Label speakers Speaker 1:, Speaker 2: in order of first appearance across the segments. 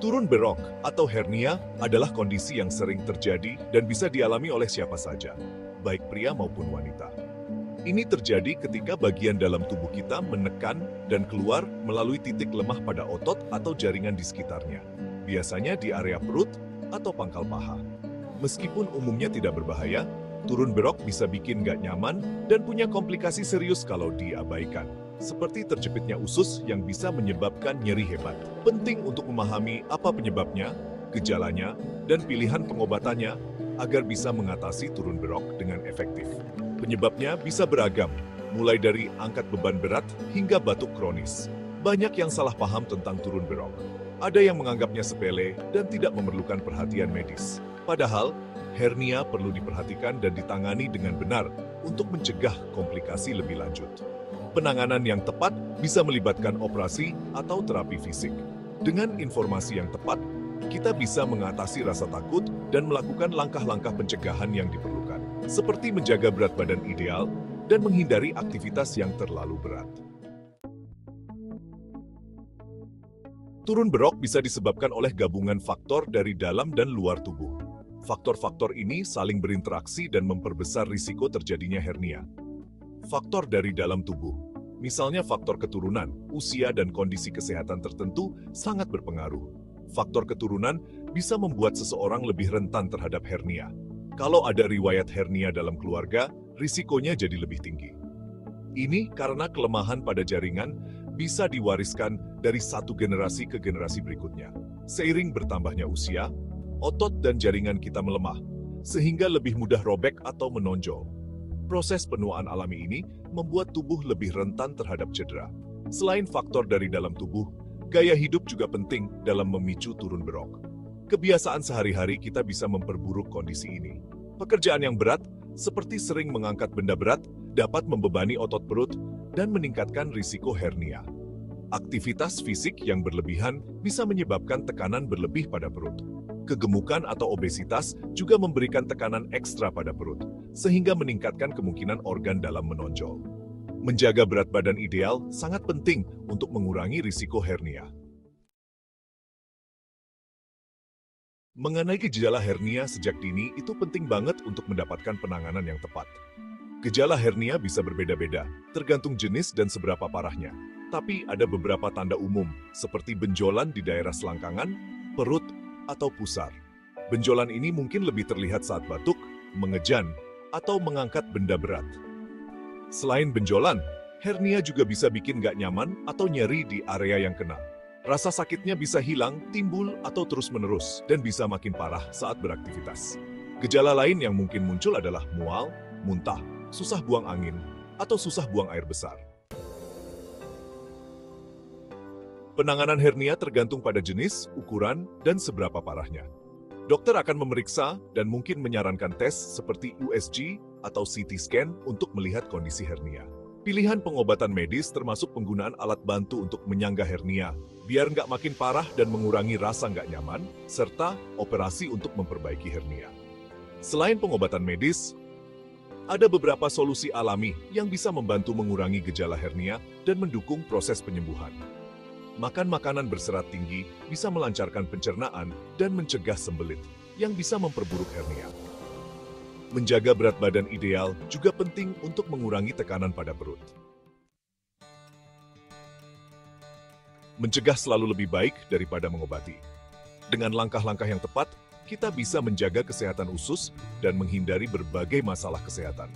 Speaker 1: Turun berok atau hernia adalah kondisi yang sering terjadi dan bisa dialami oleh siapa saja, baik pria maupun wanita. Ini terjadi ketika bagian dalam tubuh kita menekan dan keluar melalui titik lemah pada otot atau jaringan di sekitarnya, biasanya di area perut atau pangkal paha. Meskipun umumnya tidak berbahaya, turun berok bisa bikin nggak nyaman dan punya komplikasi serius kalau diabaikan, seperti terjepitnya usus yang bisa menyebabkan nyeri hebat. Penting untuk memahami apa penyebabnya, gejalanya, dan pilihan pengobatannya agar bisa mengatasi turun berok dengan efektif. Penyebabnya bisa beragam, mulai dari angkat beban berat hingga batuk kronis. Banyak yang salah paham tentang turun berok. Ada yang menganggapnya sepele dan tidak memerlukan perhatian medis. Padahal, hernia perlu diperhatikan dan ditangani dengan benar untuk mencegah komplikasi lebih lanjut. Penanganan yang tepat bisa melibatkan operasi atau terapi fisik. Dengan informasi yang tepat, kita bisa mengatasi rasa takut dan melakukan langkah-langkah pencegahan yang diperlukan, seperti menjaga berat badan ideal dan menghindari aktivitas yang terlalu berat. Turun berok bisa disebabkan oleh gabungan faktor dari dalam dan luar tubuh. Faktor-faktor ini saling berinteraksi dan memperbesar risiko terjadinya hernia. Faktor dari dalam tubuh, misalnya faktor keturunan, usia, dan kondisi kesehatan tertentu sangat berpengaruh. Faktor keturunan bisa membuat seseorang lebih rentan terhadap hernia. Kalau ada riwayat hernia dalam keluarga, risikonya jadi lebih tinggi. Ini karena kelemahan pada jaringan bisa diwariskan dari satu generasi ke generasi berikutnya. Seiring bertambahnya usia, otot dan jaringan kita melemah, sehingga lebih mudah robek atau menonjol. Proses penuaan alami ini membuat tubuh lebih rentan terhadap cedera. Selain faktor dari dalam tubuh, gaya hidup juga penting dalam memicu turun berok. Kebiasaan sehari-hari kita bisa memperburuk kondisi ini. Pekerjaan yang berat, seperti sering mengangkat benda berat, dapat membebani otot perut dan meningkatkan risiko hernia. Aktivitas fisik yang berlebihan bisa menyebabkan tekanan berlebih pada perut. Kegemukan atau obesitas juga memberikan tekanan ekstra pada perut, sehingga meningkatkan kemungkinan organ dalam menonjol. Menjaga berat badan ideal sangat penting untuk mengurangi risiko hernia. Mengenai gejala hernia sejak dini itu penting banget untuk mendapatkan penanganan yang tepat. Gejala hernia bisa berbeda-beda, tergantung jenis dan seberapa parahnya. Tapi ada beberapa tanda umum, seperti benjolan di daerah selangkangan, perut, atau pusar. Benjolan ini mungkin lebih terlihat saat batuk, mengejan, atau mengangkat benda berat. Selain benjolan, hernia juga bisa bikin nggak nyaman atau nyeri di area yang kena. Rasa sakitnya bisa hilang, timbul, atau terus-menerus, dan bisa makin parah saat beraktivitas. Gejala lain yang mungkin muncul adalah mual, muntah, susah buang angin, atau susah buang air besar. Penanganan hernia tergantung pada jenis, ukuran, dan seberapa parahnya. Dokter akan memeriksa dan mungkin menyarankan tes seperti USG atau CT scan untuk melihat kondisi hernia. Pilihan pengobatan medis termasuk penggunaan alat bantu untuk menyangga hernia, biar nggak makin parah dan mengurangi rasa nggak nyaman, serta operasi untuk memperbaiki hernia. Selain pengobatan medis, ada beberapa solusi alami yang bisa membantu mengurangi gejala hernia dan mendukung proses penyembuhan. Makan makanan berserat tinggi bisa melancarkan pencernaan dan mencegah sembelit, yang bisa memperburuk hernia. Menjaga berat badan ideal juga penting untuk mengurangi tekanan pada perut. Mencegah selalu lebih baik daripada mengobati. Dengan langkah-langkah yang tepat, kita bisa menjaga kesehatan usus dan menghindari berbagai masalah kesehatan.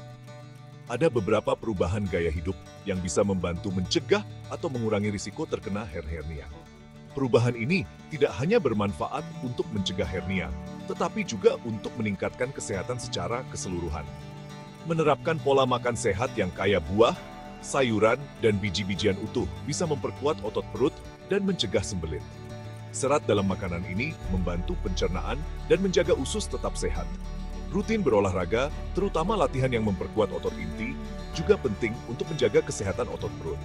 Speaker 1: Ada beberapa perubahan gaya hidup yang bisa membantu mencegah atau mengurangi risiko terkena hernia. Perubahan ini tidak hanya bermanfaat untuk mencegah hernia, tetapi juga untuk meningkatkan kesehatan secara keseluruhan. Menerapkan pola makan sehat yang kaya buah, sayuran, dan biji-bijian utuh bisa memperkuat otot perut dan mencegah sembelit. Serat dalam makanan ini membantu pencernaan dan menjaga usus tetap sehat. Rutin berolahraga, terutama latihan yang memperkuat otot inti, juga penting untuk menjaga kesehatan otot perut.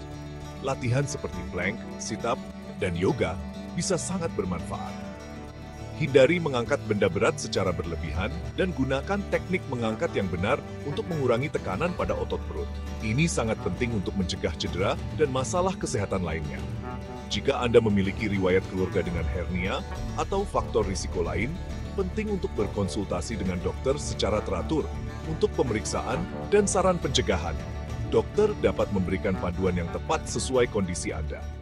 Speaker 1: Latihan seperti plank, sit-up, dan yoga bisa sangat bermanfaat. Hindari mengangkat benda berat secara berlebihan dan gunakan teknik mengangkat yang benar untuk mengurangi tekanan pada otot perut. Ini sangat penting untuk mencegah cedera dan masalah kesehatan lainnya. Jika Anda memiliki riwayat keluarga dengan hernia atau faktor risiko lain, penting untuk berkonsultasi dengan dokter secara teratur untuk pemeriksaan dan saran pencegahan. Dokter dapat memberikan panduan yang tepat sesuai kondisi Anda.